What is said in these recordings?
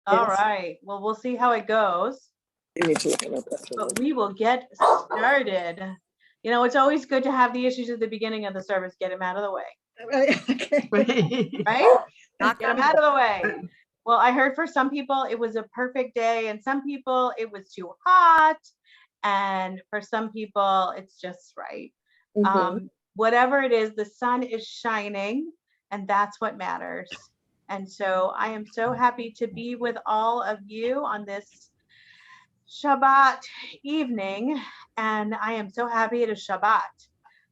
All right. Well, we'll see how it goes. But we will get started. You know, it's always good to have the issues at the beginning of the service, get them out of the way. Okay. Right? Get them out of the way. Well, I heard for some people it was a perfect day, and some people it was too hot, and for some people it's just right. Whatever it is, the sun is shining, and that's what matters. And so I am so happy to be with all of you on this Shabbat evening, and I am so happy it is Shabbat.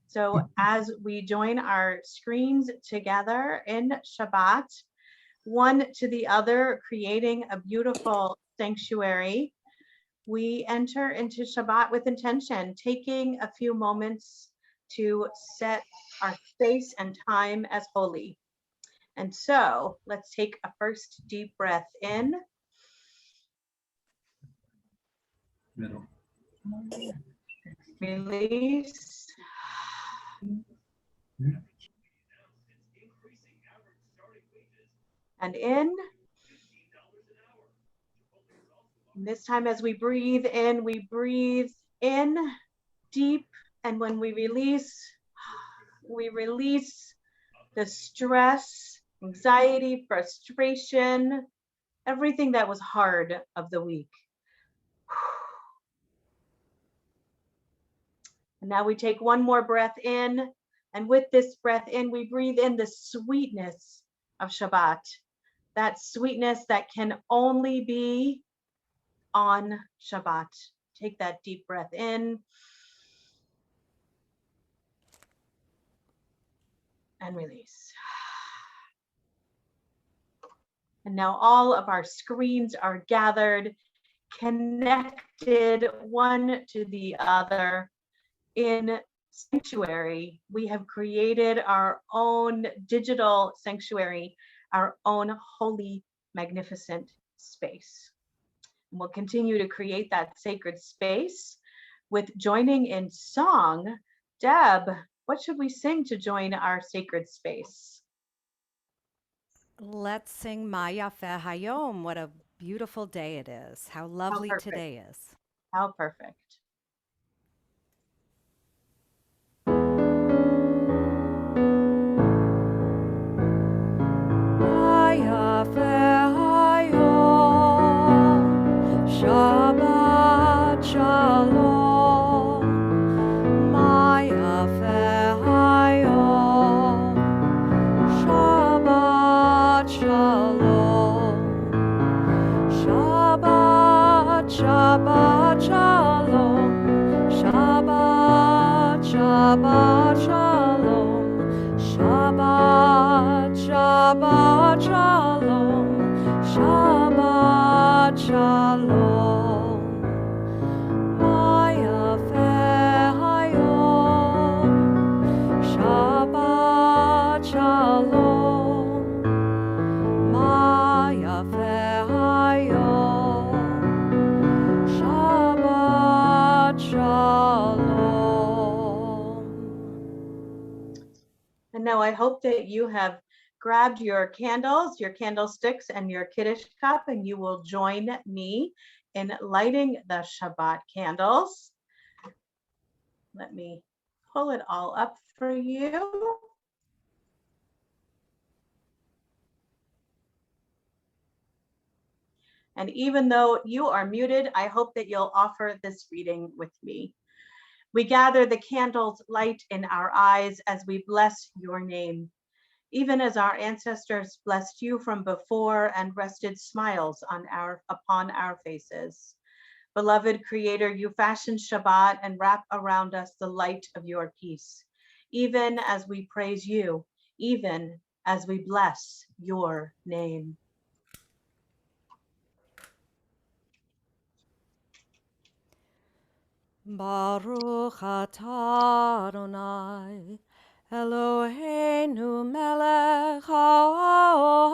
So as we join our screens together in Shabbat, one to the other, creating a beautiful sanctuary, we enter into Shabbat with intention, taking a few moments to set our space and time as holy. And so let's take a first deep breath in. Middle. Release. And in. And this time as we breathe in deep. And when we release the stress, anxiety, frustration, everything that was hard of the week. And now we take one more breath in, and with this breath in, we breathe in the sweetness of Shabbat, that sweetness that can only be on Shabbat. Take that deep breath in and release. And now all of our screens are gathered, connected one to the other. In sanctuary, we have created our own digital sanctuary, our own holy, magnificent space. And we'll continue to create that sacred space with joining in song. Deb, what should we sing to join our sacred space? Let's sing Ma Yafeh Hayom. What a beautiful day it is. How lovely today is. How perfect. Shabbat Shalom, Ma Yafeh Hayom. Shabbat Shalom, Shabbat Shabbat Shalom, Shabbat Shabbat Shalom, Shabbat Shabbat Shalom, Shabbat Shalom, Ma Yafeh Hayom. Shabbat Shalom, Ma Yafeh Hayom. Shabbat Shalom. And now I hope that you have grabbed your candles, your candlesticks, and your Kiddush cup, and you will join me in lighting the Shabbat candles. Let me pull it all up for you. And even though you are muted, I hope that you'll offer this reading with me. We gather the candles light in our eyes as we bless your name, even as our ancestors blessed you from before and rested smiles upon our faces. Beloved Creator, you fashioned Shabbat and wrap around us the light of your peace, even as we praise you, even as we bless your name. Baruch atah Adonai, Eloheinu melech haolam,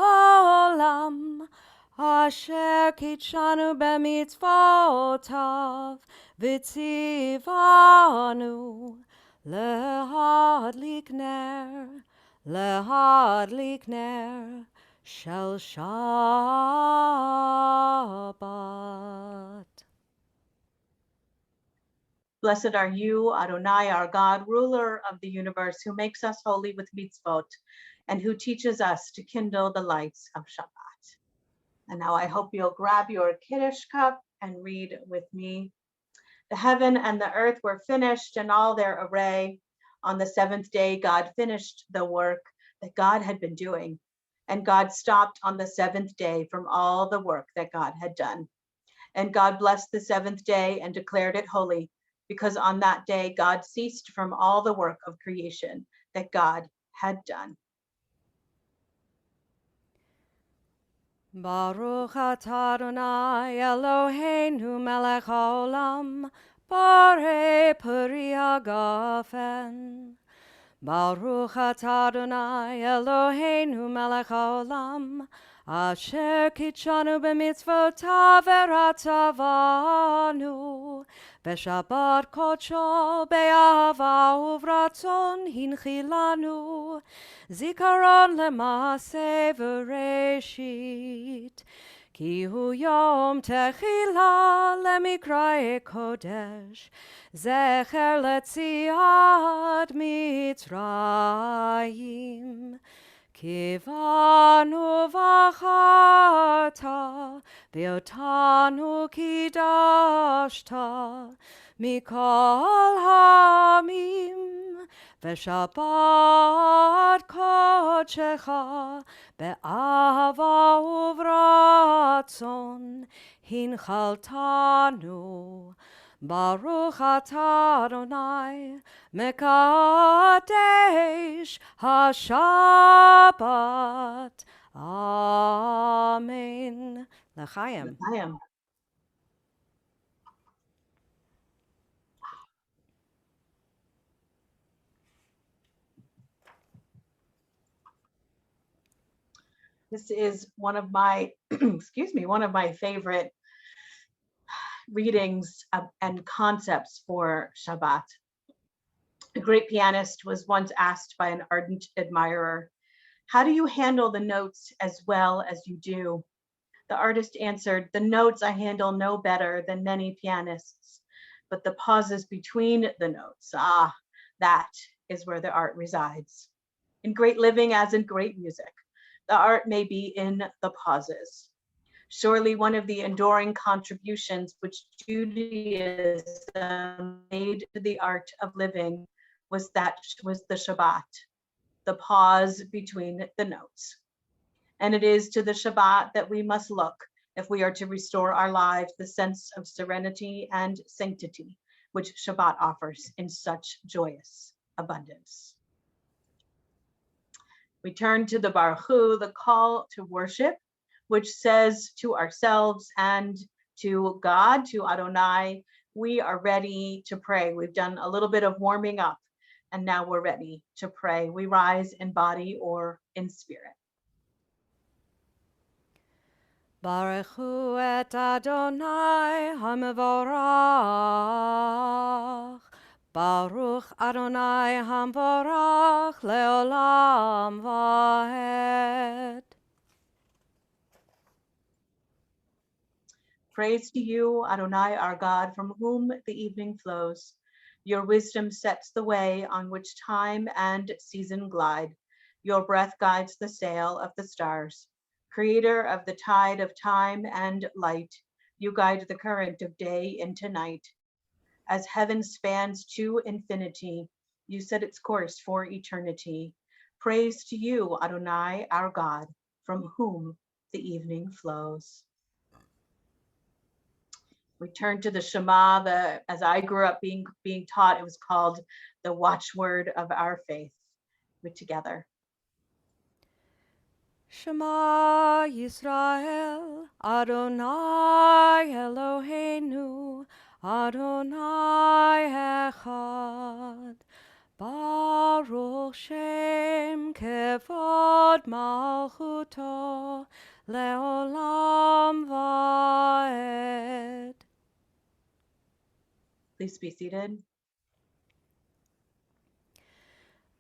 asher kitshanu b'mitzvotav, v'tzivanu lehadlik ner shel Shabbat. Blessed are you, Adonai, our God, ruler of the universe, who makes us holy with mitzvot, and who teaches us to kindle the lights of Shabbat. And now I hope you'll grab your Kiddush cup and read with me. The heaven and the earth were finished in all their array. On the seventh day, God finished the work that God had been doing, and God stopped on the seventh day from all the work that God had done. And God blessed the seventh day and declared it holy, because on that day God ceased from all the work of creation that God had done. Baruch atah Adonai Eloheinu melech haolam, borei peri hagafen. Baruch atah Adonai Eloheinu melech haolam, asher kitshanu b'mitzvotav v'ratzavanu, v'shabbat kodsho be'ahava uvratzon hinchilanu, zikaron lema'aseh v'reshit. Ki hu yom techila lemikrae kodesh, zecher letziat Mitzrayim. Kivanu v'acharta, v'otanu kidashta, mikol ha'amim, v'shabbat kodshecha, be'ahava uvratzon, hinchaltanu. Baruch atah Adonai, mekadesh haShabbat. Amen. L'chaim. L'chaim. This is one of my, one of my favorite readings and concepts for Shabbat. A great pianist was once asked by an ardent admirer, "How do you handle the notes as well as you do?" The artist answered, "The notes I handle no better than many pianists, but the pauses between the notes, that is where the art resides. In great living as in great music, the art may be in the pauses. Surely one of the enduring contributions which Judaism made to the art of living was the Shabbat, the pause between the notes. And it is to the Shabbat that we must look if we are to restore our lives the sense of serenity and sanctity, which Shabbat offers in such joyous abundance." We turn to the Baruch Hu, the call to worship, which says to ourselves and to God, to Adonai, we are ready to pray. We've done a little bit of warming up, and now we're ready to pray. We rise in body or in spirit. Baruch hu et Adonai hamevorach. Baruch Adonai hamvorach leolam vaed. Praise to you, Adonai, our God, from whom the evening flows. Your wisdom sets the way on which time and season glide. Your breath guides the sail of the stars. Creator of the tide of time and light, you guide the current of day into night. As heaven spans to infinity, you set its course for eternity. Praise to you, Adonai, our God, from whom the evening flows. We turn to the Shema, as I grew up being taught, it was called the watchword of our faith. We're together. Shema Yisrael, Adonai Eloheinu, Adonai Echad. Baruch Shem Kevod Malchuto Leolam Vaed. Please be seated.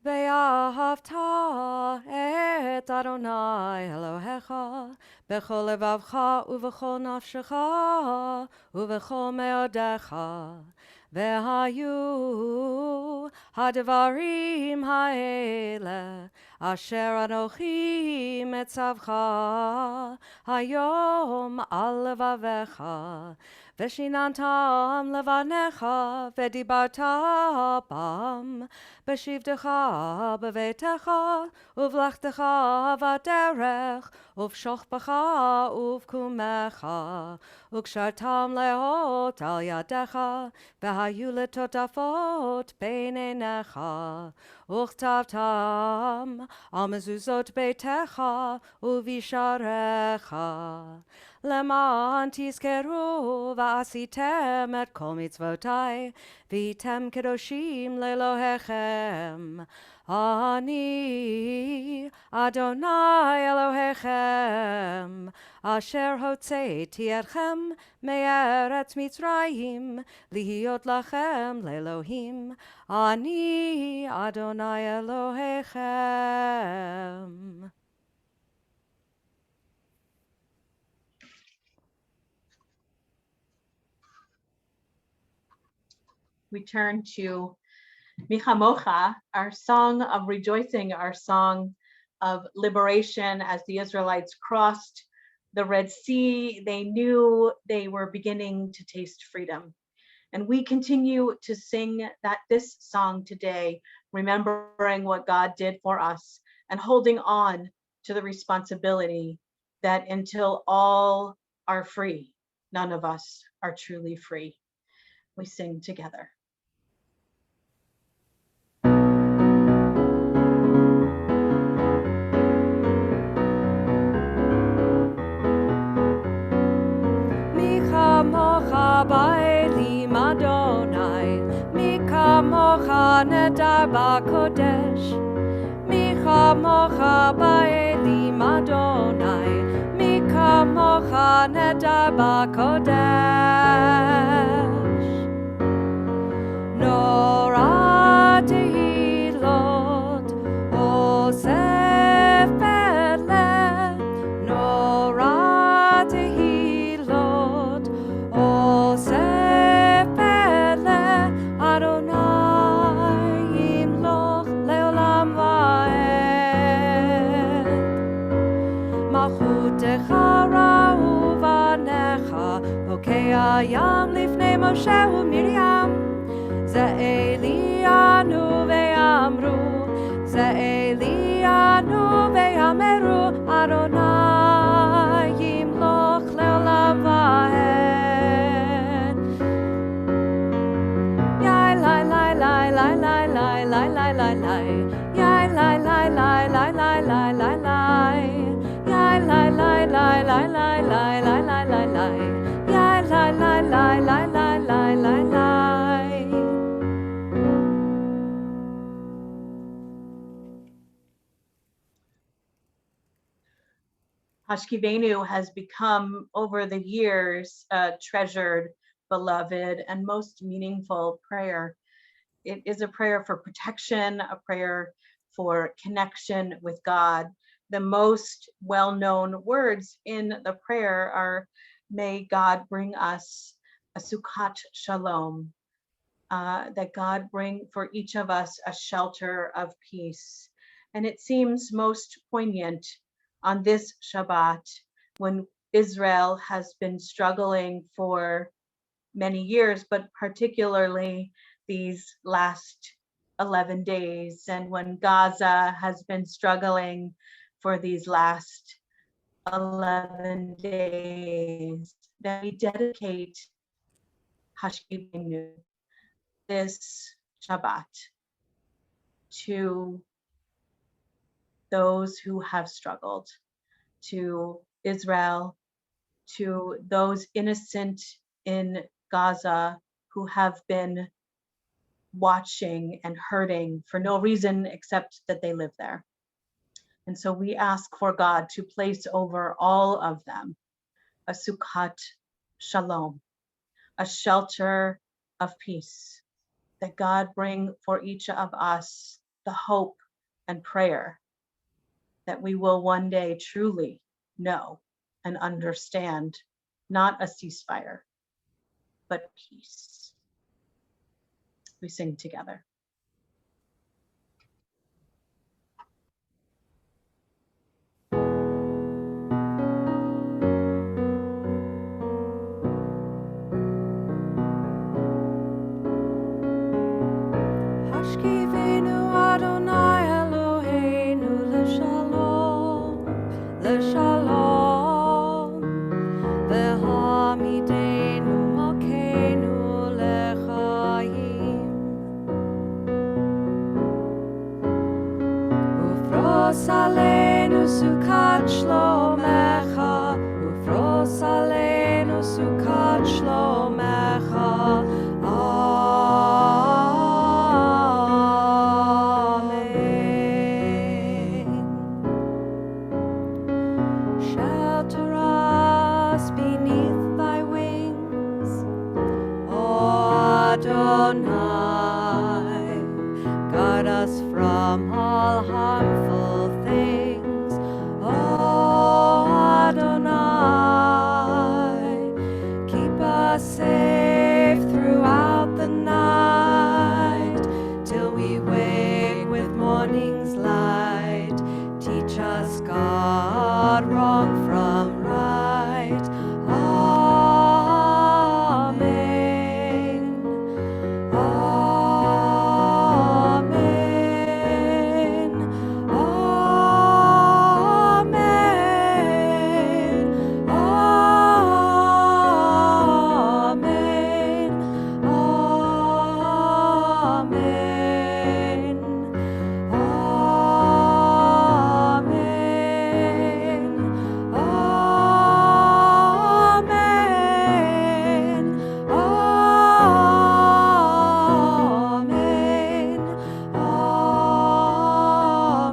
Ve'ahavta et Adonai Elohecha b'chol levavcha uv'chol nafshecha uv'chol meodecha והיו הדברים האלה אשר אנוכי מצווך היום על לבביך, ושיננתם לבניך, ודיברת בם בשבתך בביתך, ובלכתך בדרך, ובשוכבך ובקומך, וקשרתם לאות על ידיך, והיו לטוטפות בין עיניך, וכתבתם על מזוזות ביתך ובשעריך, למען תזכרו ועשיתם את כל מצוותי, והייתם קדושים לאלוהיכם. אני אדוני אלוהיכם, אשר הוצאתי אתכם מארץ מצרים, להיות לכם לאלוהים. אני אדוני אלוהיכם. We turn to Michamocha, our song of rejoicing, our song of liberation. As the Israelites crossed the Red Sea, they knew they were beginning to taste freedom. And we continue to sing this song today, remembering what God did for us and holding on to the responsibility that until all are free, none of us are truly free. We sing together. Ba'elim Adonai, mi kamocha nedar ba'kodesh. Mi kamocha ba'elim Adonai, mi kamocha nedar ba'kodesh. Nora tehilot osef pele, Nora tehilot osef pele, Adonai yimloch leolam va'ed. Malchutecha ra'u v'necha, bokei hayam lifnei Moshe u'Miriam. Ze Elianu ve'amru, Ze Elianu ve'ameru, Adonai yimloch leolam va'ed. Yai lai lai lai lai lai lai lai lai lai lai, Yai lai lai lai lai lai lai lai lai, Yai lai lai lai lai lai lai lai lai lai lai, Yai lai lai lai lai lai lai lai lai. Hashkivenu has become, over the years, a treasured, beloved, and most meaningful prayer. It is a prayer for protection, a prayer for connection with God. The most well-known words in the prayer are, may God bring us a Sukkot Shalom, that God bring for each of us a shelter of peace. And it seems most poignant on this Shabbat, when Israel has been struggling for many years, but particularly these last 11 days, and when Gaza has been struggling for these last 11 days, that we dedicate Hashkivenu, this Shabbat, to those who have struggled, to Israel, to those innocent in Gaza who have been watching and hurting for no reason except that they live there. And so we ask for God to place over all of them a Sukkot Shalom, a shelter of peace, that God bring for each of us the hope and prayer that we will one day truly know and understand not a ceasefire, but peace. we sing together. Hashkivenu Adonai Eloheinu l'shalom, l'shalom. V'hamidenu Malkeinu l'chaim. Ufros aleinu sukat shlomecha, ufros aleinu sukat shlomecha. Amen. Shelter us beneath thy wings, O Adonai. Guard us from all harmful things, O Adonai. Keep us safe throughout the night, till we wake with morning's light. Teach us, God, wrong from right. Amen. Amen.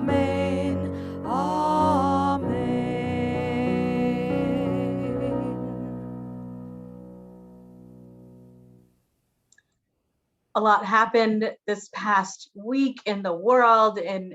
Amen. Amen. Amen. A lot happened this past week in the world, in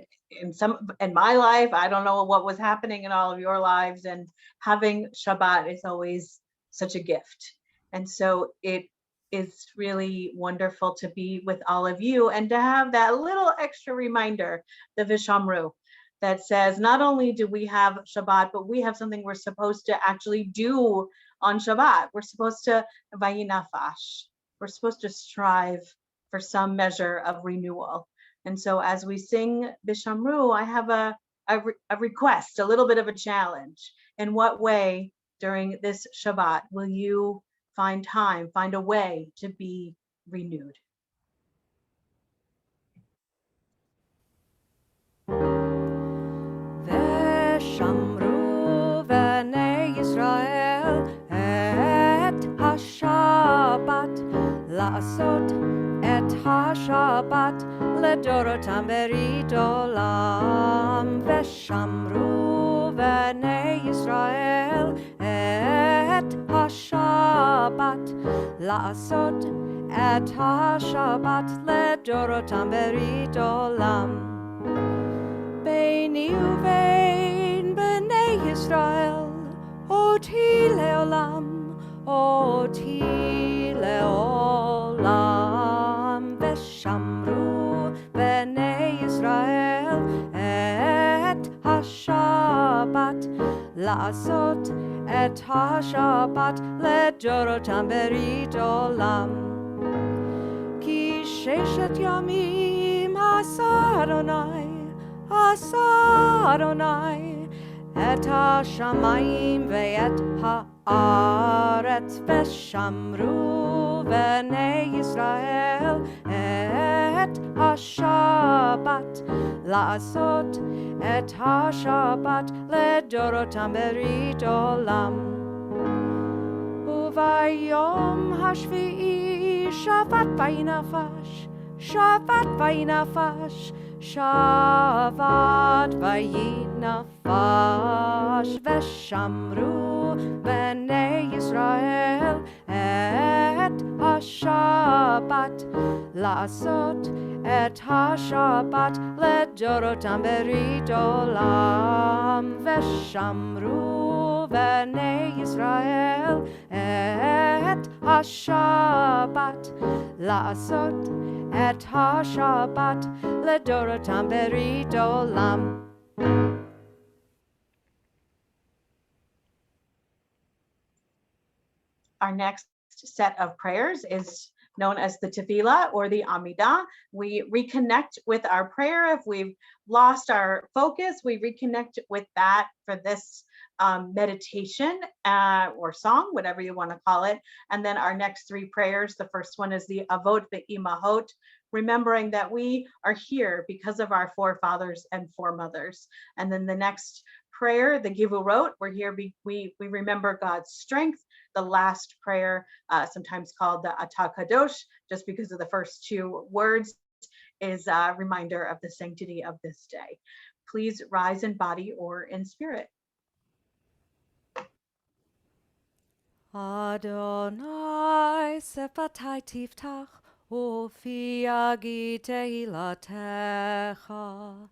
my life. I don't know what was happening in all of your lives, and having Shabbat is always such a gift. And so it is really wonderful to be with all of you and to have that little extra reminder, the Vishamru, that says not only do we have Shabbat, but we have something we're supposed to actually do on Shabbat. We're supposed to vayinafash. We're supposed to strive for some measure of renewal. And so as we sing Bishamru, I have a request, a little bit of a challenge. In what way during this Shabbat will you find time, find a way to be renewed? Veshamru v'nei Yisrael et ha-Shabbat la'asot et ha-Shabbat ledorotam berit olam. Veshamru v'nei Yisrael et ha-Shabbat la'asot et ha-Shabbat ledorotam berit olam. Beini uvein b'nei Yisrael, oti leolam, oti leolam. Veshamru b'nei Yisrael et ha-Shabbat la'asot et ha-Shabbat ledorotam berit olam. Ki sheshet yamim asa Adonai et ha-shamayim ve'et ha'aretz. Veshamru v'nei Yisrael et ha-Shabbat la'asot et ha-Shabbat ledorotam berit olam. Uvayom hashvi'i Shabbat vayinafash, Shabbat vayinafash, Shabbat vayinafash. Veshamru b'nei Yisrael et ha-Shabbat la'asot et ha-Shabbat ledorotam berit olam. Veshamru b'nei Yisrael et ha-Shabbat la'asot et ha-Shabbat ledorotam berit olam. Our next set of prayers is known as the Tefillah or the Amidah. We reconnect with our prayer. If we've lost our focus, we reconnect with that for this meditation or song, whatever you want to call it. And then our next three prayers, the first one is the Avot Ve'imahot, remembering that we are here because of our forefathers and foremothers. And then the next prayer, the Givurot, we're here, we remember God's strength. The last prayer, sometimes called the Atah Kadosh, just because of the first two words, is a reminder of the sanctity of this day. Please rise in body or in spirit. Adonai sefatai tiftach ufi agi tehilatecha.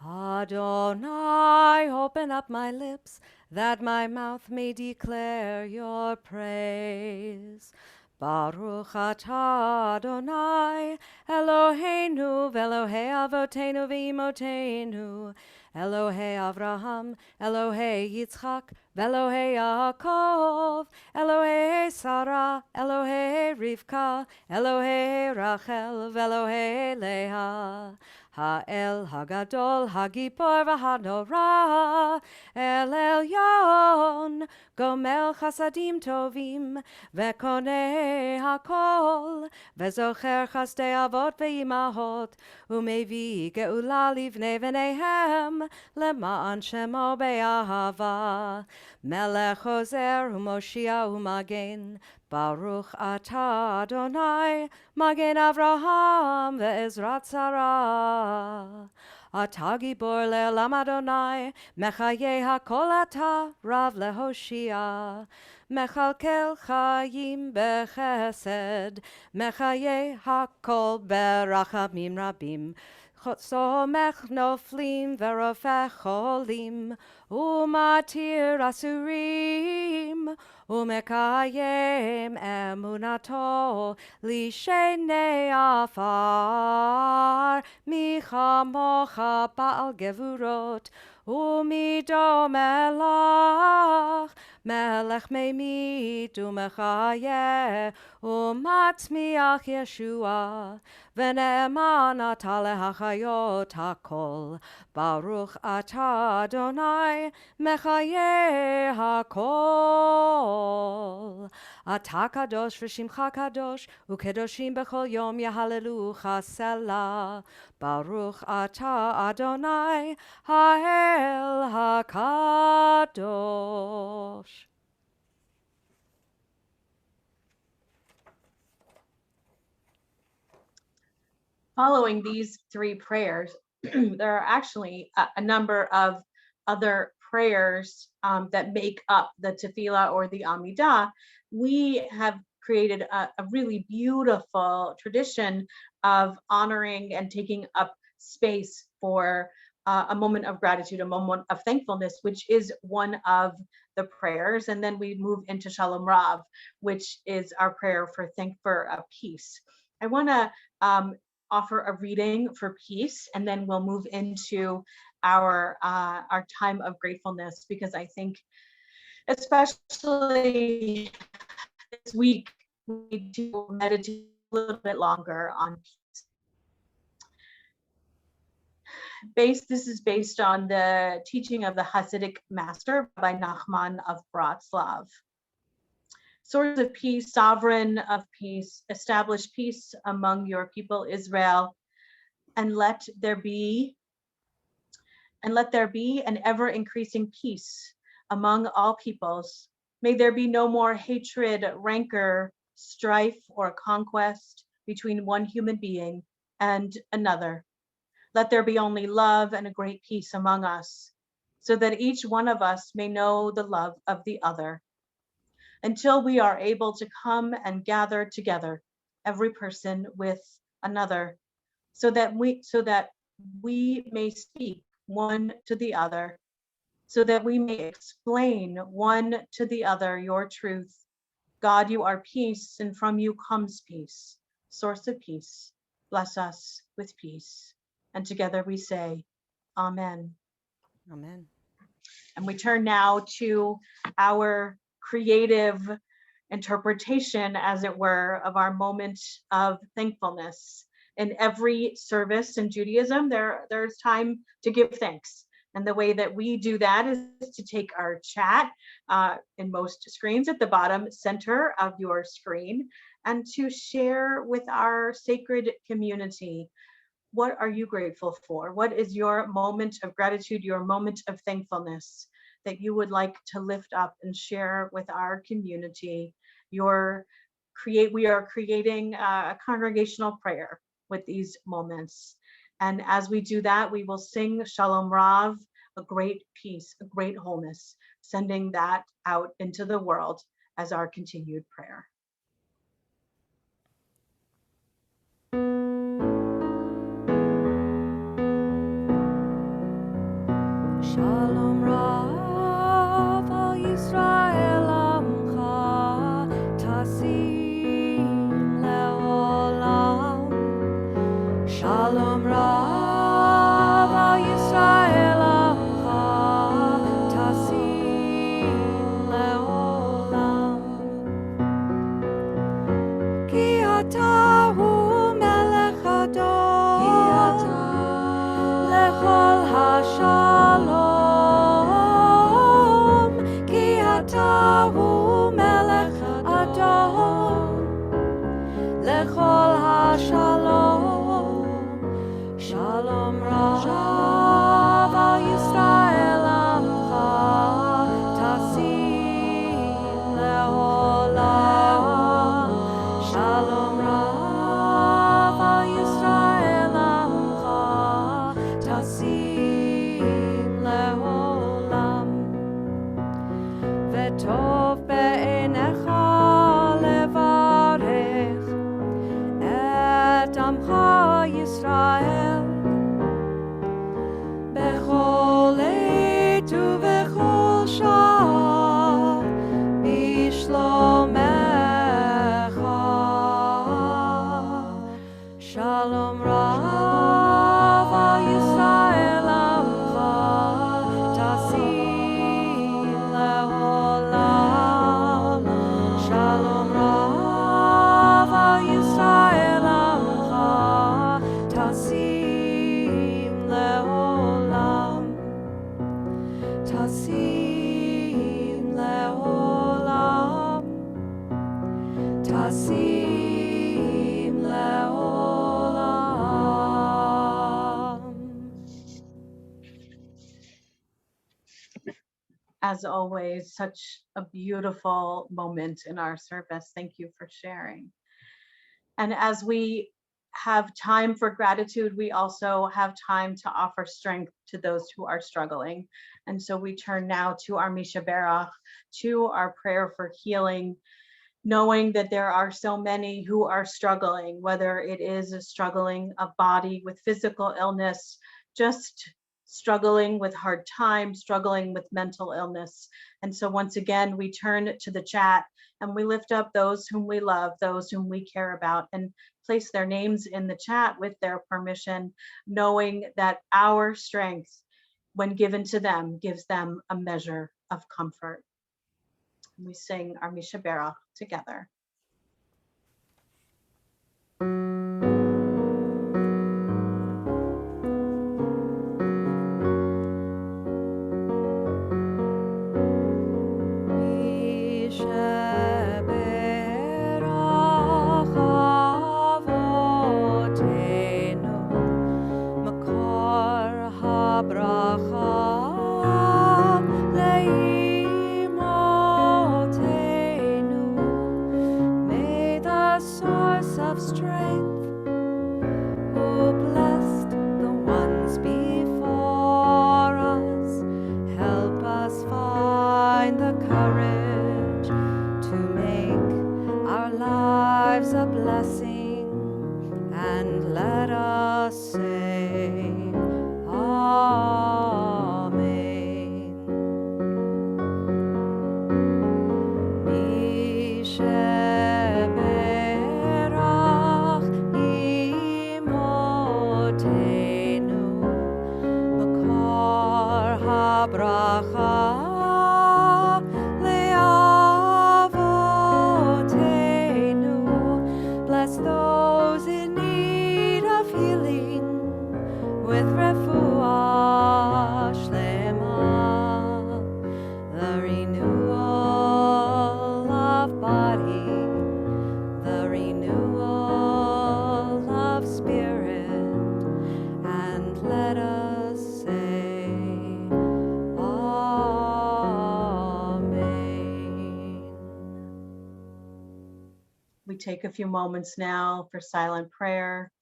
Adonai, open up my lips, that my mouth may declare your praise. Baruch atah Adonai, Eloheinu, v'Elohei avotenu v'imotenu, Elohei Avraham, Elohei Yitzchak, v'Elohei Yaakov, Elohei Sarah, Elohei Rivka, Elohei Rachel, v'Elohei Leah. Ha'el Hagadol, Hagipor v'Hanora, El Elyon, Gomel Chasadim Tovim, Ve'konei Hakol, Ve'zocher Chasdei Avot Ve'imahot, Umevi Geula Livnei V'neihem, Lema'an Shemo Be'ahava, Melech Ozer U'Moshia U'Magen, Baruch atah Adonai, Magen Avraham ve'Ezrat Sarah. Atah Gibor le'olam Adonai, Mechaye hakol atah, Rav lehoshia. Mechalkel chayim bechesed, Mechaye hakol berachamim rabim. Somech noflim verofech cholim, Umatir asurim, Umekayem emunato, Lishenei afar, Michamocha ba'al gevurot, Umido melach, Melech meimit umechayeh, Umatzmiach Yeshua, V'ne'eman atah lehachayot hakol, Baruch atah Adonai, Mechayeh hakol. Atah kadosh v'shimcha kadosh, Ukedoshim b'chol yom yahalelucha selah. Baruch atah Adonai, Ha'el hakadosh. Following these three prayers, there are actually a number of other prayers that make up the Tefillah or the Amidah. We have created a really beautiful tradition of honoring and taking up space for a moment of gratitude, a moment of thankfulness, which is one of the prayers. And then we move into Shalom Rav, which is our prayer for peace. I want to offer a reading for peace, and then we'll move into our time of gratefulness, because I think especially this week we need to meditate a little bit longer on peace. This is based on the teaching of the Hasidic master by Nachman of Bratslav. Source of peace, sovereign of peace, establish peace among your people Israel, and let there be an ever increasing peace among all peoples. May there be no more hatred, rancor, strife, or conquest between one human being and another. Let there be only love and a great peace among us, so that each one of us may know the love of the other, until we are able to come and gather together, every person with another, so that we may speak one to the other, so that we may explain one to the other your truth. God, you are peace, and from you comes peace, source of peace. bless us with peace. And together we say, Amen. Amen. And we turn now to our creative interpretation, as it were, of our moment of thankfulness. In every service in Judaism, there's time to give thanks. And the way that we do that is to take our chat in most screens at the bottom center of your screen and to share with our sacred community. What are you grateful for? What is your moment of gratitude, your moment of thankfulness that you would like to lift up and share with our community? We are creating a congregational prayer with these moments. And as we do that, we will sing Shalom Rav, a great peace, a great wholeness, sending that out into the world as our continued prayer. Shalom Rav al Yisrael Amcha Tasim Leolam. Shalom Rav al Yisrael Amcha Tasim Leolam. Ki ata hu melech adon lechol hashalom. Ki ata hu melech adon lechol hashalom. Shalom Rav al Yisrael Amcha Tasim Leolam. Shalom Rav al Yisrael Amcha Tasim Leolam. V'tov be'einecha levarech et Amcha Yisrael bechol עת ובכל שעה בשלומך. Shalom Rav al Yisrael Amcha Tasim Leolam. Shalom Rav al Yisrael Amcha Tasim Leolam. Tasim Leolam. Tasim Leolam. As always, such a beautiful moment in our service. Thank you for sharing. And as we have time for gratitude, we also have time to offer strength to those who are struggling. And so we turn now to our Misha Berach, to our prayer for healing, knowing that there are so many who are struggling, whether it is a struggling of body with physical illness, just struggling with hard times, struggling with mental illness. And so once again, we turn to the chat and we lift up those whom we love, those whom we care about, and place their names in the chat with their permission, knowing that our strength, when given to them, gives them a measure of comfort. We sing our Misha Berach together. Misha Berach Avotenu Makor HaBracha Leimotenu. May the source of strength, who blessed the ones before us, help us find the courage take a few moments now for silent prayer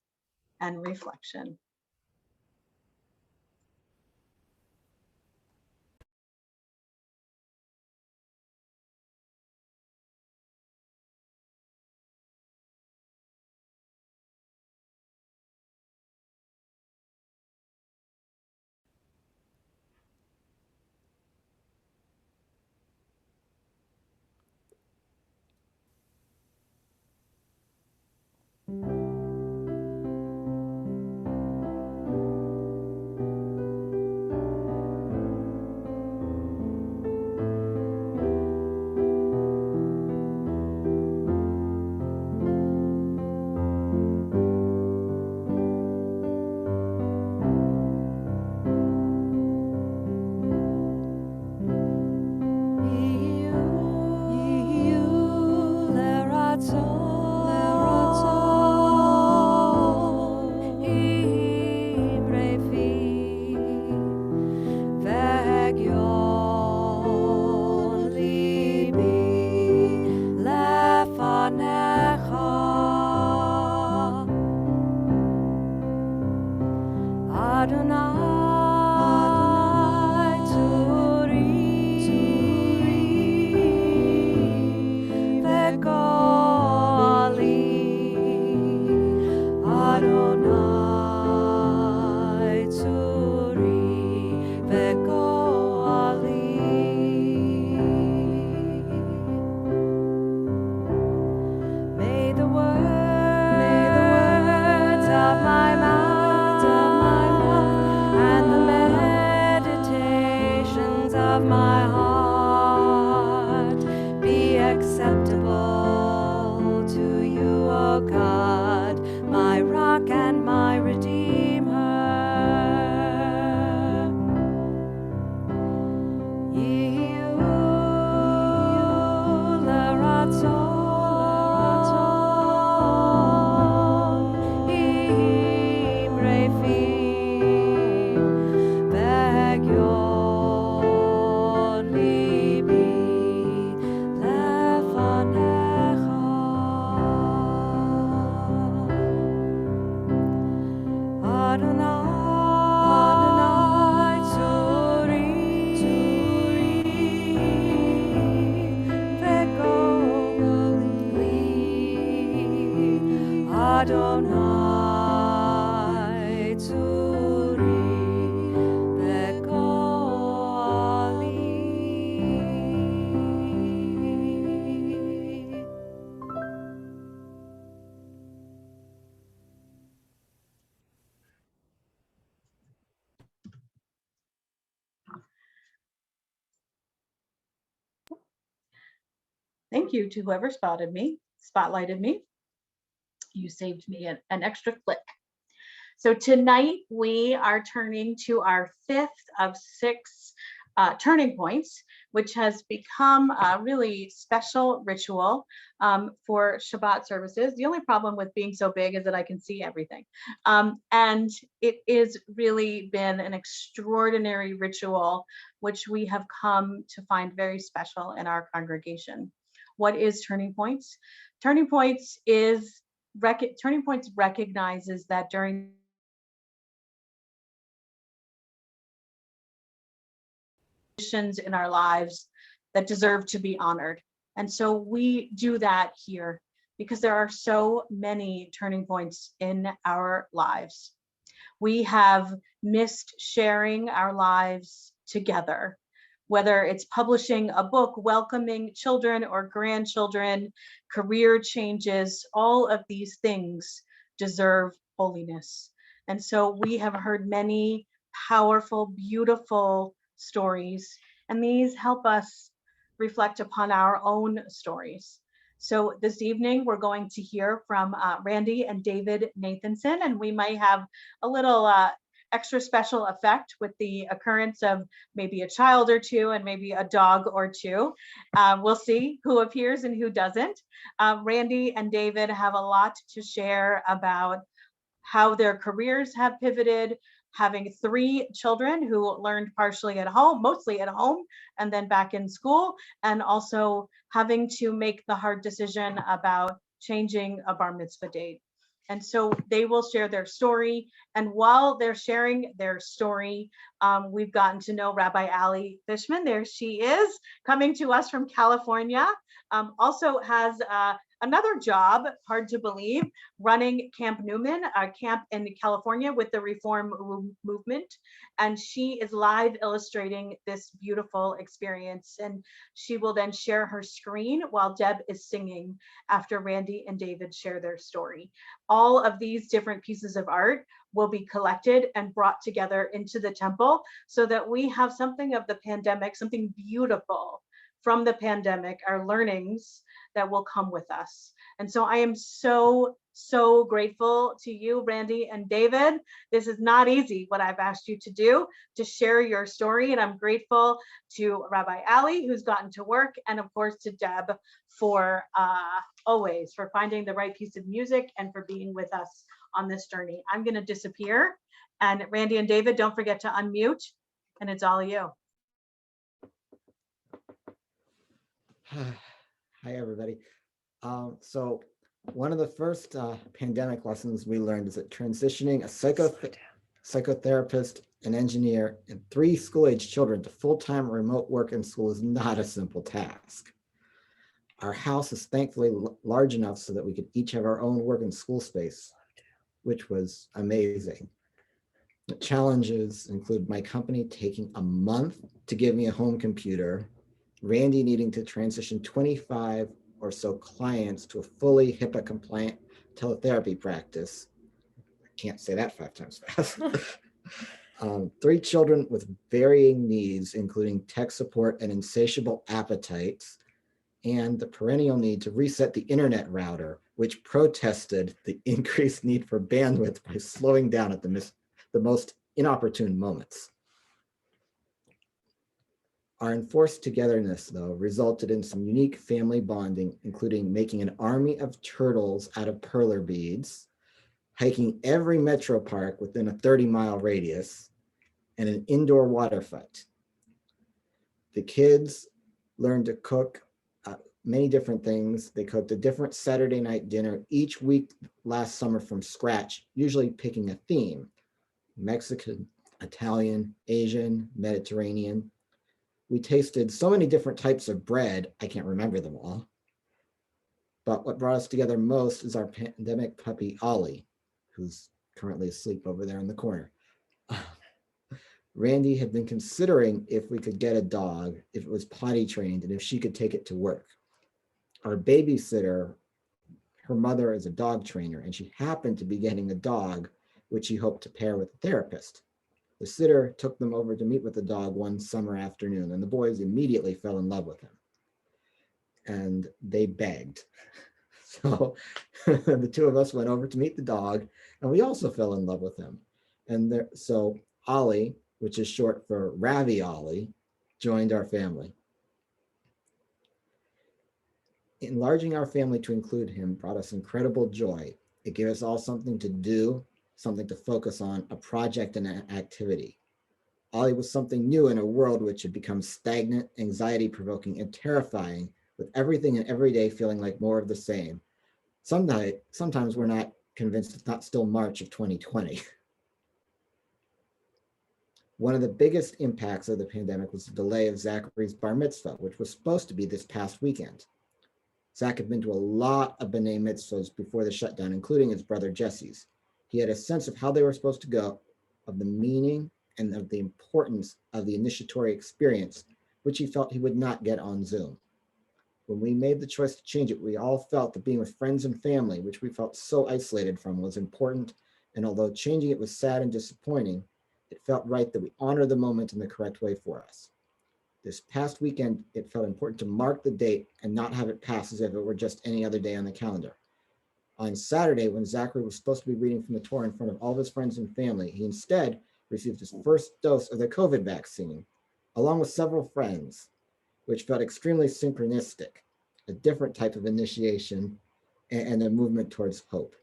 and reflection. Thank you to whoever spotlighted me. You saved me an extra click. So tonight we are turning to our fifth of six turning points, which has become a really special ritual for Shabbat services. The only problem with being so big is that I can see everything. And it is really been an extraordinary ritual, which we have come to find very special in our congregation. What is Turning Points? Turning Points recognizes that during in our lives that deserve to be honored. And so we do that here because there are so many turning points in our lives. We have missed sharing our lives together, whether it's publishing a book, welcoming children or grandchildren, career changes, all of these things deserve holiness. And so we have heard many powerful, beautiful stories, and these help us reflect upon our own stories. So this evening, we're going to hear from Randy and David Nathanson, and we might have a little extra special effect with the occurrence of maybe a child or two and maybe a dog or two. We'll see who appears and who doesn't. Randy and David have a lot to share about how their careers have pivoted, having 3 children who learned partially at home, mostly at home, and then back in school, and also having to make the hard decision about changing a bar mitzvah date. And so they will share their story. And while they're sharing their story, we've gotten to know Rabbi Ali Fishman. There she is, coming to us from California. Also has another job, hard to believe, running Camp Newman, a camp in California with the Reform Movement. And she is live illustrating this beautiful experience. And she will then share her screen while Deb is singing after Randy and David share their story. All of these different pieces of art will be collected and brought together into the temple so that we have something of the pandemic, something beautiful from the pandemic, our learnings that will come with us. And so I am so grateful to you, Randy and David. This is not easy, what I've asked you to do, to share your story. And I'm grateful to Rabbi Ali, who's gotten to work, and of course to Deb for always for finding the right piece of music and for being with us on this journey. I'm going to disappear. And Randy and David, don't forget to unmute, and it's all you. Hi, everybody. So one of the first pandemic lessons we learned is that transitioning a psychotherapist, an engineer, and 3 school-age children to full-time remote work in school is not a simple task. Our house is thankfully large enough so that we could each have our own work and school space, which was amazing. The challenges include my company taking a month to give me a home computer, Randy needing to transition 25 or so clients to a fully HIPAA compliant teletherapy practice. I can't say that 5 times fast. 3 children with varying needs, including tech support and insatiable appetites, and the perennial need to reset the internet router, which protested the increased need for bandwidth by slowing down at the most inopportune moments. Our enforced togetherness, though, resulted in some unique family bonding, including making an army of turtles out of perler beads, hiking every metro park within a 30-mile radius, and an indoor water fight. The kids learned to cook many different things. They cooked a different Saturday night dinner each week last summer from scratch, usually picking a theme: Mexican, Italian, Asian, Mediterranean. We tasted so many different types of bread, I can't remember them all. But what brought us together most is our pandemic puppy, Ollie, who's currently asleep over there in the corner. Randy had been considering if we could get a dog, if it was potty trained, and if she could take it to work. Our babysitter, her mother is a dog trainer, and she happened to be getting a dog, which she hoped to pair with a therapist. The sitter took them over to meet with the dog one summer afternoon, and the boys immediately fell in love with him. And they begged. So the 2 of us went over to meet the dog, and we also fell in love with him. And so Ollie, which is short for Ravioli, joined our family. Enlarging our family to include him brought us incredible joy. It gave us all something to do, something to focus on, a project and an activity. Ollie was something new in a world which had become stagnant, anxiety-provoking, and terrifying, with everything and every day feeling like more of the same. Sometimes we're not convinced it's not still March of 2020. One of the biggest impacts of the pandemic was the delay of Zachary's bar mitzvah, which was supposed to be this past weekend. Zach had been to a lot of B'nai mitzvahs before the shutdown, including his brother Jesse's. He had a sense of how they were supposed to go, of the meaning and of the importance of the initiatory experience, which he felt he would not get on Zoom. When we made the choice to change it, we all felt that being with friends and family, which we felt so isolated from, was important. And although changing it was sad and disappointing, it felt right that we honor the moment in the correct way for us. This past weekend, it felt important to mark the date and not have it pass as if it were just any other day on the calendar. On Saturday, when Zachary was supposed to be reading from the Torah in front of all of his friends and family, he instead received his first dose of the COVID vaccine, along with several friends, which felt extremely synchronistic, a different type of initiation and a movement towards hope.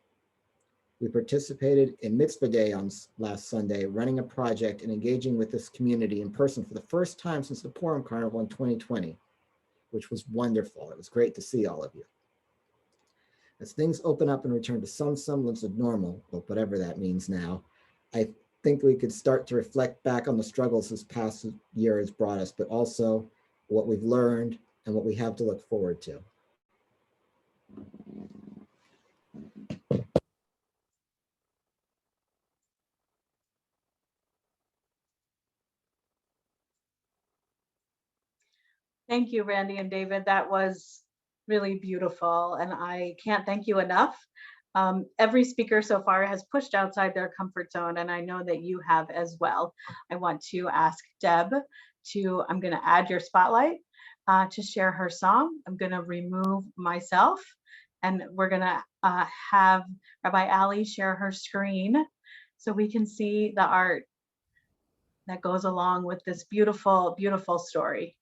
We participated in Mitzvah Day on last Sunday, running a project and engaging with this community in person for the first time since the Purim Carnival in 2020, which was wonderful. It was great to see all of you. As things open up and return to some semblance of normal, well, whatever that means now, I think we could start to reflect back on the struggles this past year has brought us, but also what we've learned and what we have to look forward to. Thank you, Randy and David. That was really beautiful, and I can't thank you enough. Every speaker so far has pushed outside their comfort zone, and I know that you have as well. I want to ask Deb I'm going to add your spotlight to share her song. I'm going to remove myself, and we're going to have Rabbi Ali share her screen so we can see the art that goes along with this beautiful, beautiful story.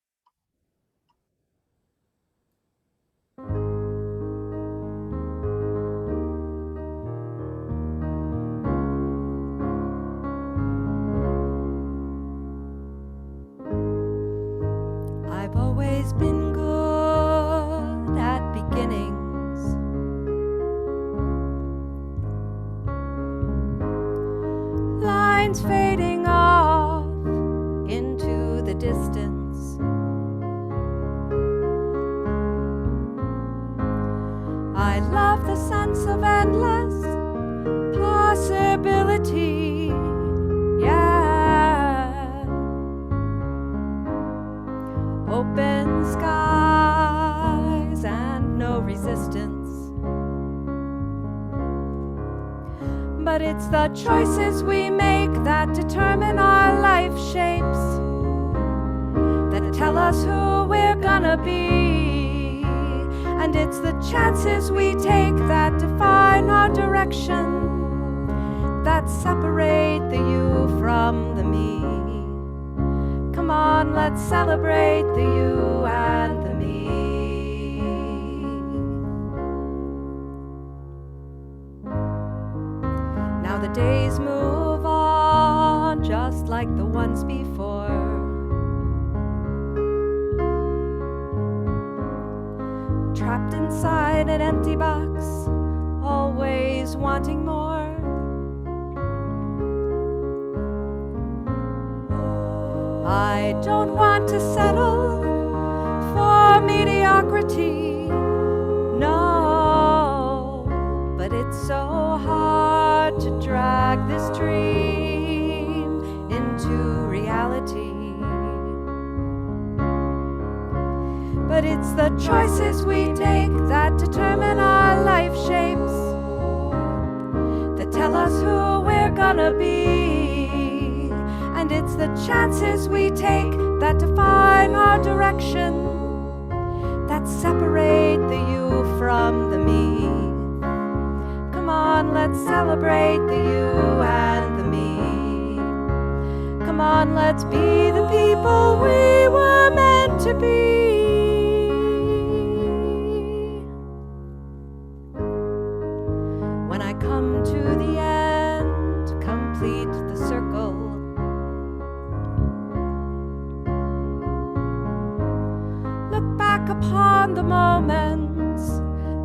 I've always been good at beginnings. Lines fading off into the distance. I love the sense of endless possibility. Yeah. Open skies and no resistance. But it's the choices we make that determine our life shapes, that tell us who we're gonna be. And it's the chances we take that define our direction, that separate the you from the me. Come on, let's celebrate the you and the me. Now the days move on just like the ones before. Trapped inside an empty box, always wanting more. I don't want to settle for mediocrity, no, but it's so hard to drag this dream into reality. But it's the choices we take that determine our life shapes, that tell us who we're gonna be. And it's the chances we take that define our direction, that separate the you from the me. Come on, let's celebrate the you and the me. Come on, let's be the people we were meant to be. When I come to the end, complete the circle. Look back upon the moments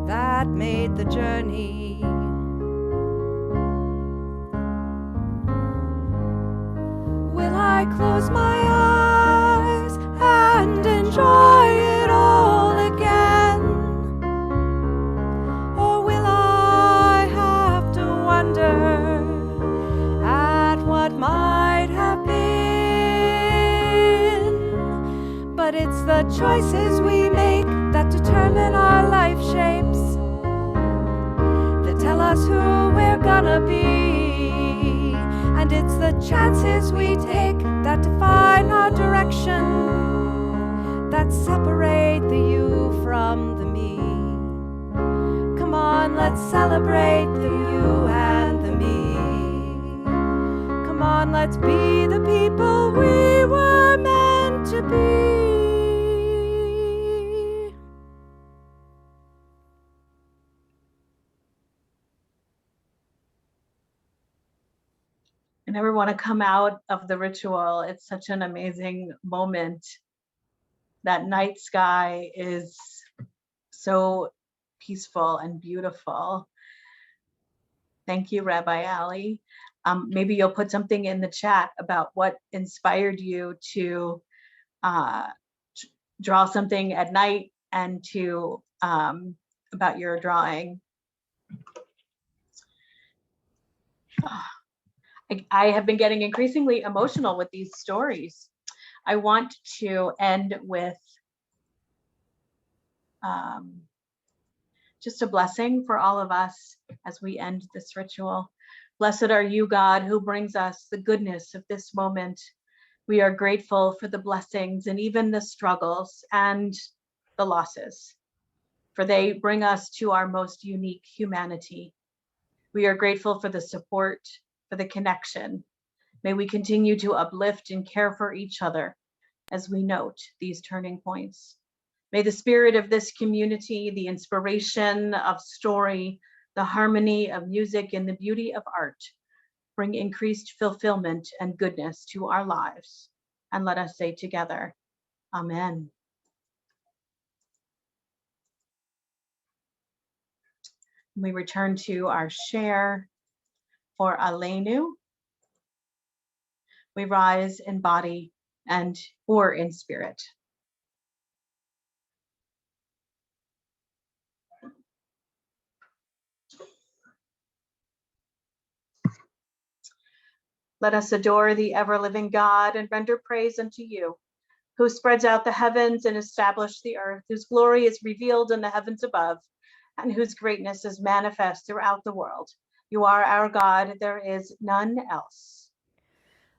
that made the journey. Will I close my eyes and enjoy it all again? Or will I have to wonder at what might have been? But it's the choices we make that determine our life shapes, that tell us who we're gonna be. And it's the chances we take that define our direction, that separate the you from the me. Come on, let's celebrate the you and the me. Come on, let's be the people we were meant to be. I never want to come out of the ritual. It's such an amazing moment. That night sky is so peaceful and beautiful. Thank you, Rabbi Ali. Maybe you'll put something in the chat about what inspired you to draw something at night and to about your drawing. I have been getting increasingly emotional with these stories. I want to end with just a blessing for all of us as we end this ritual. Blessed are you, God, who brings us the goodness of this moment. We are grateful for the blessings and even the struggles and the losses, for they bring us to our most unique humanity. We are grateful for the support, for the connection. May we continue to uplift and care for each other as we note these turning points. May the spirit of this community, the inspiration of story, the harmony of music, and the beauty of art bring increased fulfillment and goodness to our lives. And let us say together, Amen. We return to our share for Aleinu. We rise in body or in spirit. Let us adore the ever-living God and render praise unto you, who spreads out the heavens and established the earth, whose glory is revealed in the heavens above, and whose greatness is manifest throughout the world. You are our God, there is none else.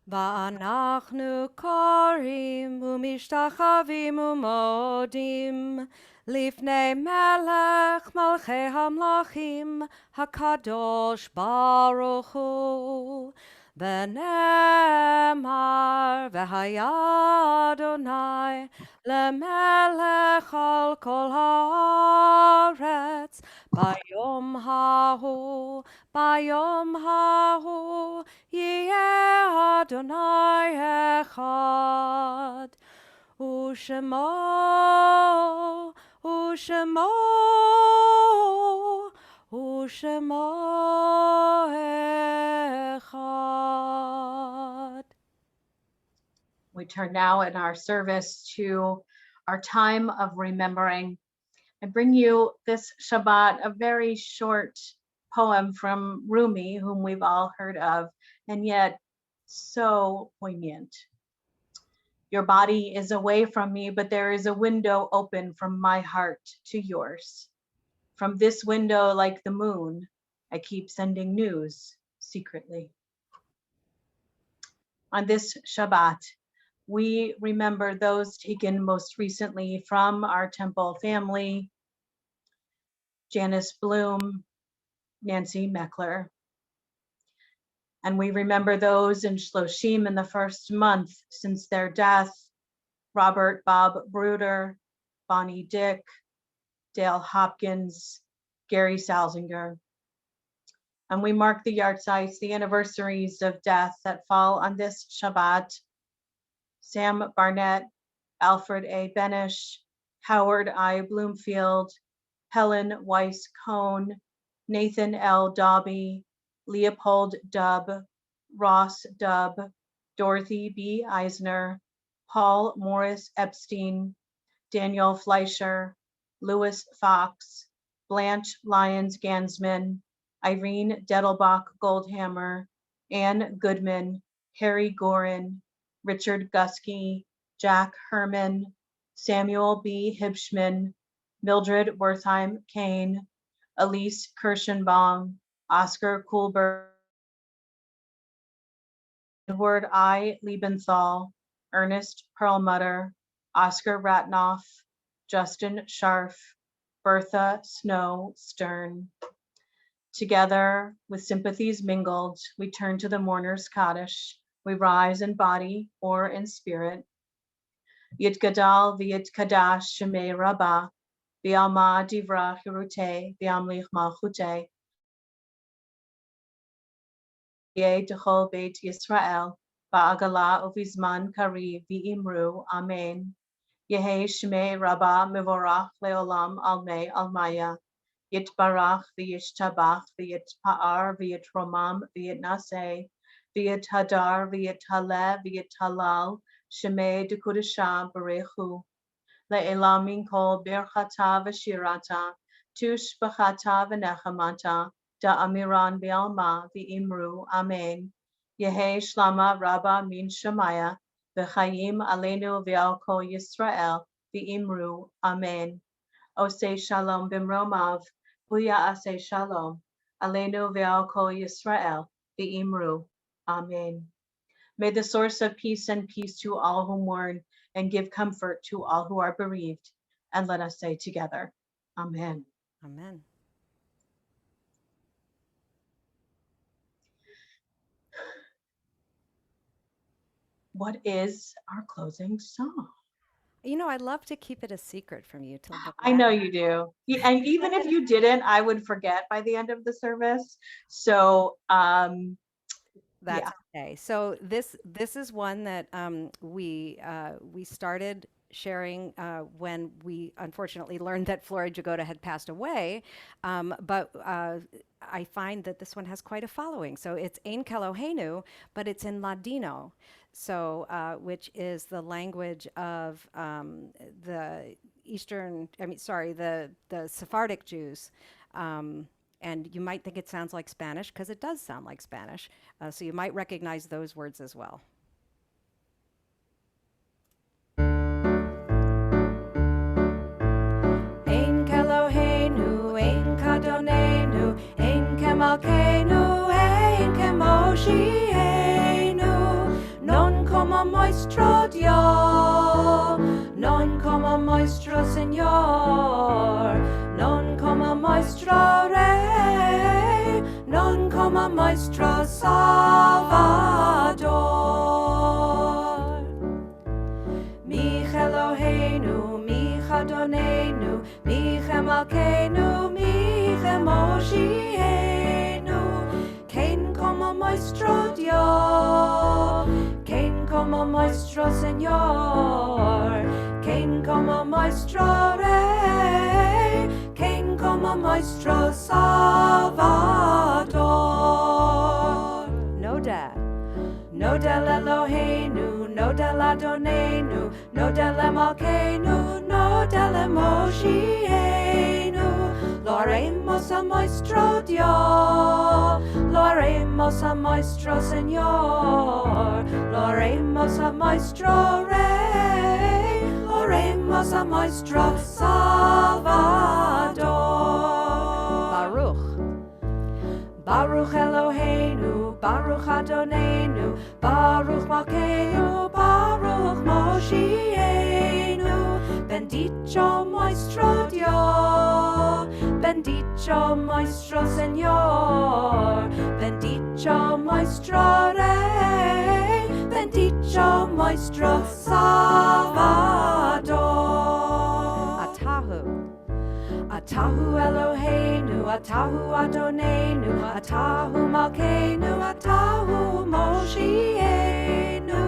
ואנחנו קוראים ומשתחווים ומודים לפני מלך מלכי המלכים הקדוש ברוך הוא ונאמר והיה אדוני למלך על כל הארץ ביום ההוא יהיה אדוני אחד ושמו אחד. We turn now in our service to our time of remembering. I bring you this Shabbat, a very short poem from Rumi, whom we've all heard of, and yet so poignant. Your body is away from me, but there is a window open from my heart to yours. From this window, like the moon, I keep sending news secretly. On this Shabbat, we remember those taken most recently from our temple family: Janice Bloom, Nancy Meckler. And we remember those in Shloshim in the first month since their death: Robert Bob Bruder, Bonnie Dick, Dale Hopkins, Gary Salzinger. And we mark the yahrzeits, the anniversaries of death that fall on this Shabbat: Sam Barnett, Alfred A. Benish, Howard I. Bloomfield, Helen Weiss Cohn, Nathan L. Dobby, Leopold Dubb, Ross Dubb, Dorothy B. Eisner, Paul Morris Epstein, Daniel Fleischer, Louis Fox, Blanche Lyons Gansman, Irene Dettelbach Goldhammer, Ann Goodman, Harry Gorin, Richard Gusky, Jack Herman, Samuel B. Hibschman, Mildred Wertheim Kane, Elise Kirschenbaum, Oscar Kuhlberg, Edward I. Liebenthal, Ernest Perlmutter, Oscar Ratnoff, Justin Scharf, Bertha Snow Stern. Together, with sympathies mingled, we turn to the mourner's Kaddish. We rise in body or in spirit. Yitgadal v'yitkadash shemei rabbah, v'alma divra chirute, v'amlich malchute. Yeh d'chol beit Yisrael, ba'agala uvizman kariv v'imru, amen. Yehi shemei rabbah mevorach leolam almei almaya. Yitbarach v'yishtabach v'yitpa'ar v'yitromam v'yitnaseh v'yithadar v'yithaleh v'yithalal shemei dekudasham barechu le'elamin kol birchata v'shirata tush b'chata v'nechamata da'amiran v'alma v'imru amen Yehe shlama rabba min shemaya v'chayim aleinu v'al kol Yisrael v'imru amen Oseh shalom bimromav Buya Aseh Shalom, Aleinu ve'al kol Yisrael, v'imru. Amen. May the source of peace send peace to all who mourn and give comfort to all who are bereaved. And let us say together, Amen. Amen. What is our closing song? You know, I'd love to keep it a secret from you till the I know last. you do. And even if you didn't, I would forget by the end of the service. So, That's okay. So this is one that we started sharing when we unfortunately learned that Flora Jagoda had passed away, but I find that this one has quite a following. So it's Ein Kelohenu, but it's in Ladino, so which is the language of the the Sephardic Jews. And you might think it sounds like Spanish because it does sound like Spanish. So you might recognize those words as well. Ein Kelohenu, ein Kadonenu, ein Kemalkenu, ein Kemoshienu, non como nuestro Dios, non como nuestro Señor, non como nuestro Rey, non como nuestro Salvador. Mich Eloheinu, mich Adonenu, mich Malkeinu, mich Moshienu, kein como nuestro Dios, kein como nuestro Señor, kein como nuestro Rey, kein como nuestro Salvador. No dad. No del Eloheinu, no del Adonenu, no del Malkeinu, no del Moshienu. Lo haremos a nuestro Dios, lo haremos a nuestro Señor, lo haremos a nuestro Rey, lo haremos a nuestro Salvador. Baruch. Baruch Eloheinu, Baruch Adonenu, Baruch Malkeinu, Baruch Moshienu. Bendito nuestro Dios, bendito nuestro Señor, bendito nuestro Rey, bendito nuestro Salvador. Atahu. Atahu Eloheinu, Atahu Adonenu, Atahu Malkeinu, Atahu Moshienu.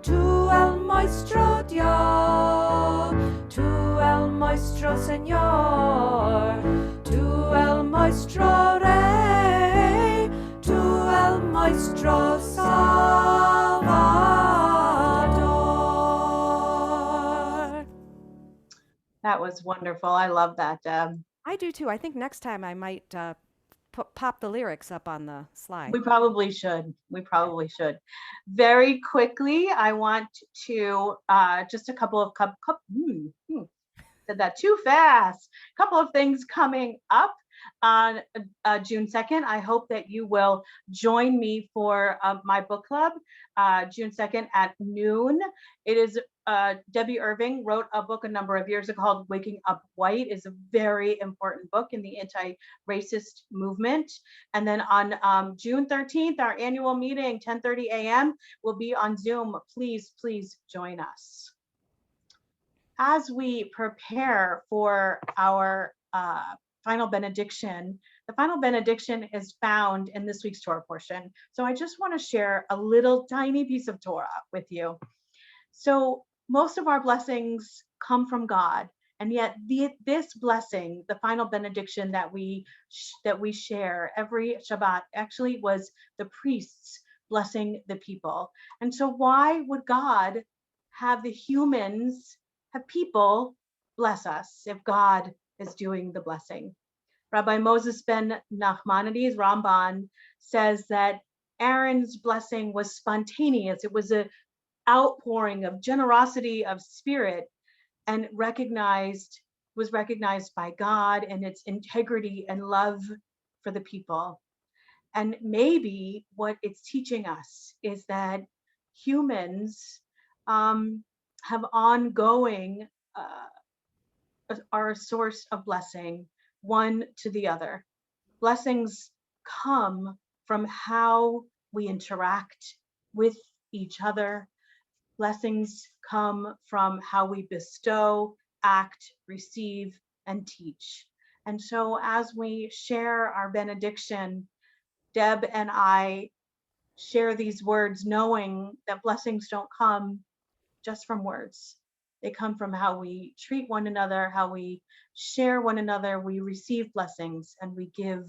Tu el nuestro Dios, tu el nuestro Señor, tu el nuestro Rey, tu el nuestro Salvador. that was wonderful. I love that, Deb. I do too. I think next time I might pop the lyrics up on the slide. We probably should. We probably should. Very quickly, I want to just a couple of said that too fast. Couple of things coming up on June 2nd. I hope that you will join me for my book club June 2nd at noon. It is Debbie Irving wrote a book a number of years ago called Waking Up White. Is a very important book in the anti-racist movement. And then on June 13th, our annual meeting, 10:30 a.m. will be on Zoom. Please, please join us. As we prepare for our final benediction, the final benediction is found in this week's Torah portion. So I just want to share a little tiny piece of Torah with you. So most of our blessings come from God, And yet this blessing, the final benediction that we share every Shabbat, actually was the priests blessing the people. And so why would God have the humans, have people bless us if God is doing the blessing? Rabbi Moses ben Nachmanides, Ramban, says that Aaron's blessing was spontaneous. It was an outpouring of generosity of spirit, and was recognized by God and its integrity and love for the people. And maybe what it's teaching us is that humans have ongoing are a source of blessing, one to the other. Blessings come from how we interact with each other. Blessings come from how we bestow, act, receive, and teach. And so as we share our benediction, Deb and I share these words knowing that blessings don't come just from words. They come from how we treat one another, how we share one another, we receive blessings and we give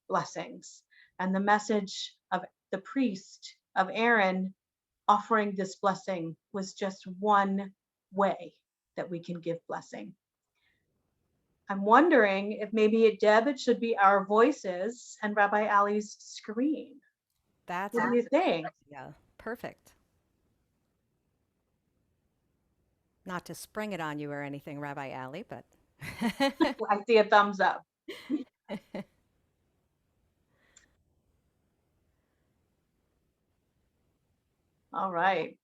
blessings. And the message of the priest of Aaron offering this blessing was just one way that we can give blessing. I'm wondering if maybe, Deb, it should be our voices and Rabbi Ali's screen. That's What do you think? yeah, perfect. Not to spring it on you or anything, Rabbi Ali, but I see a thumbs up. All right.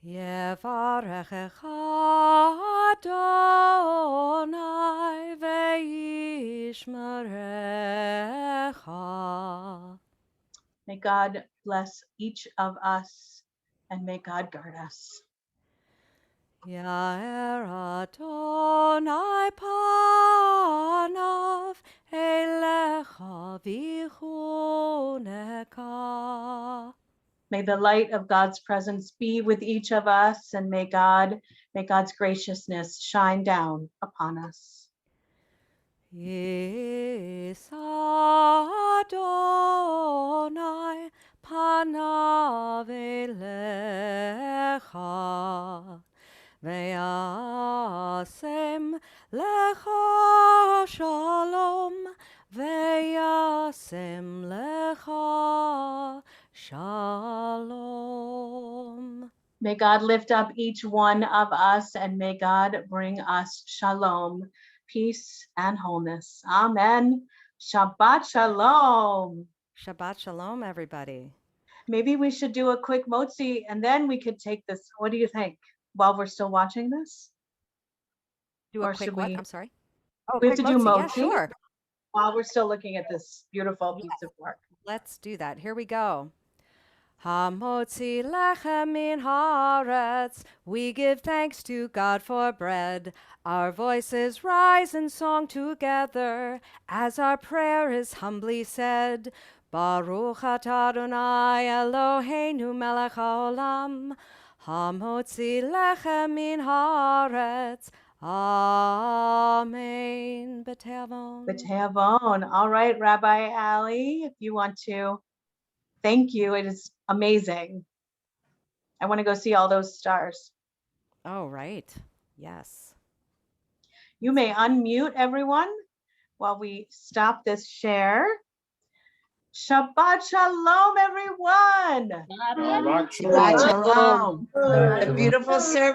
Yevarechecha Adonai ve'yishmerecha. May God bless each of us and may God guard us. Yair Adonai panav elecha v'chuneka. May the light of God's presence be with each of us, and may God's graciousness shine down upon us. Yis Adonai panav elecha ve'yasem lecha shalom ve'yasem lecha shalom. May God lift up each one of us, and may God bring us shalom, peace, and wholeness. Amen. Shabbat shalom. Shabbat shalom, everybody. Maybe we should do a quick motzi, and then we could take this. What do you think? While we're still watching this? Do Or a quick should what? we- I'm sorry. Oh, we have quick to do motzi. Yeah, motzi? sure. While we're still looking at this beautiful piece of work. Let's do that. Here we go. Hamotzi lechem min haaretz, we give thanks to God for bread. Our voices rise in song together, as our prayer is humbly said. Baruch atah Adonai Eloheinu melech haolam, hamotzi lechem min haaretz. Amen. B'teavon. B'teavon. All right, Rabbi Ali, if you want to. Thank you. It is amazing. I want to go see all those stars. Oh, right. Yes. You may unmute everyone while we stop this share. Shabbat shalom, everyone. Shabbat shalom. The beautiful service.